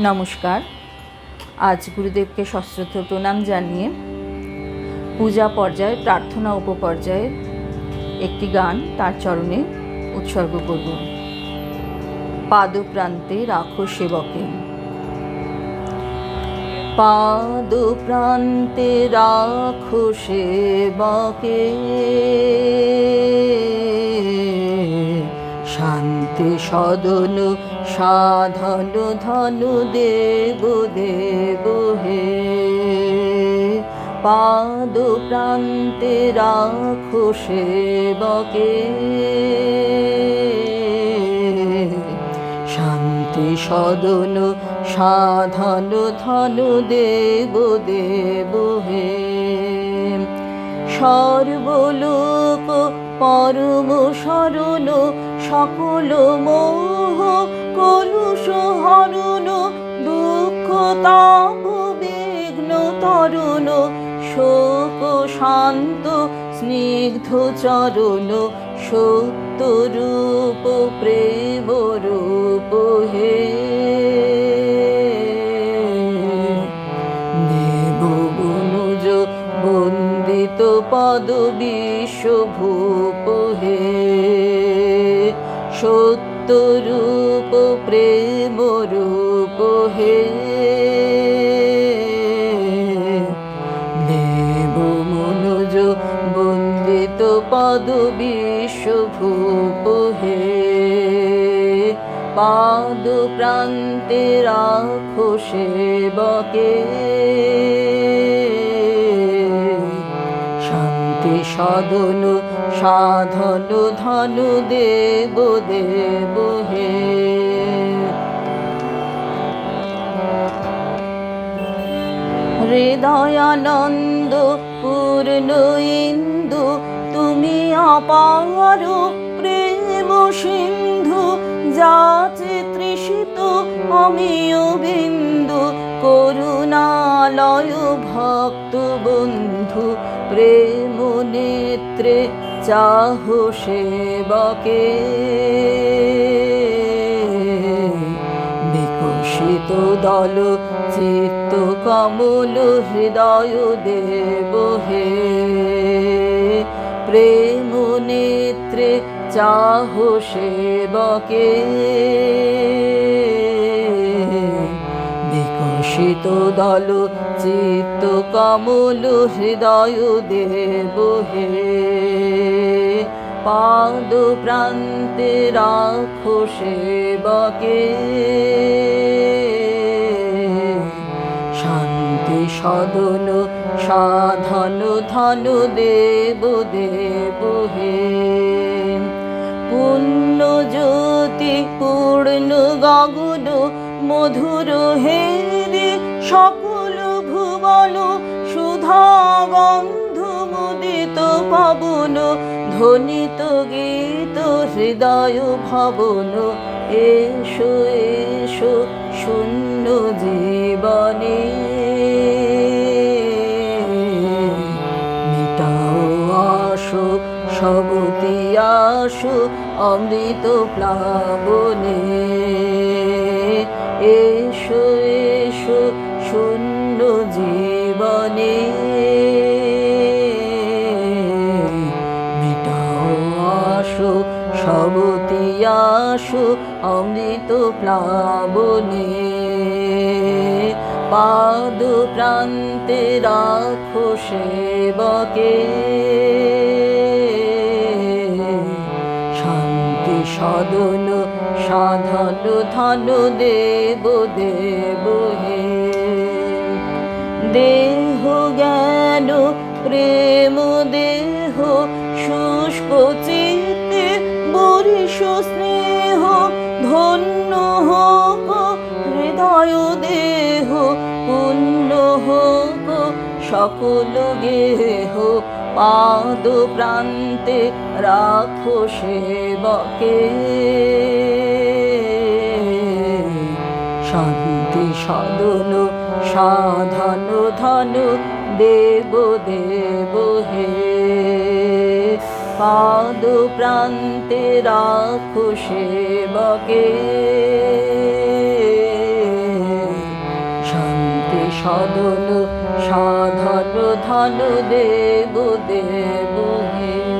নমস্কার। আজ গুরুদেবকে সশ্রদ্ধ প্রণাম জানিয়ে পূজা পর্যায়ে প্রার্থনা উপপর্যায়ে একটি গান তার চরণে উৎসর্গ করব। পাদপ্রান্তে রাখো সেবকে। পাদপ্রান্তে রাখো সেবকে, শান্তি সদন সাধন ধনু দেব দেব হে। পাদপ্রান্তে রাখো সেবকে, শান্তি সদন সাধন ধনু দেব দেব হে। সর্বলোক পরম শরণ, সকল মোহ কলুষ হরণ, দুঃখ তাপ বিঘ্ন তরণ, শোক শান্ত স্নিগ্ধ চরণ, সত্যরূপ প্রেম রূপ হে। দেব অনুজ বন্দিত পদ বিশ্বভূপ হে, সত্যরূপ প্রেম রূপ হে। দেব মনোজ বন্দিত পদ বিশ্বভূপ হে, পাদ প্রান্তে রাখো সেবকে, শান্তি সদন সাধন ধনু দেব দেব হে। হৃদয়ানন্দ পূর্ণ ইন্দু, তুমি অপার প্রেম সিন্ধু, যাচে তৃষিত অমিয় বিন্দু, করুণালয় ভক্ত বন্ধু, প্রেম নেত্রে চাহো সেবকে। বিকশিত দল চিত্ত কমল হৃদয় দেব হে, প্রেম নেত্রে চাহো সেবকে। বিকশিত দল চিত্ত কমল হৃদয় দেব হে, পাদ প্রান্তে রাখো সেবকে, শান্তি সদন সাধন ধনু দেব দেব হে। পুণ্য জ্যোতি পূর্ণ গগন, মধুর হেরে সকল ভুবন, সুধা গন্ধ মুদিত পবন, ধ্বনিত গীত হৃদয় ভবন। এসো এসো শূন্য জীবনে, মিটাও আশো সবতি আশো অমৃত প্লাবনে। এসো এসো শূন্য জীবনে, মিটাও আশো সবতি আশো অমৃত প্লাবনে। পাদ প্রান্তে রাখো সেবকে, শান্তি সদন সাধন ধনু দেব দেব হে। দেহ জ্ঞান প্রেম দেহ, শুষ্ক চিত্তে বরিষ স্নেহ, ধন্য হোক হৃদয় দেহ, পুণ্য হোক সকল গেহ। পাদ প্রান্তে রাখো সেবকে, শান্তি সদন সাধন ধনু দেব দেব হে। পাদ প্রান্তে রাখো সেবকে, সদন সাধন ধন দেব দেব হে।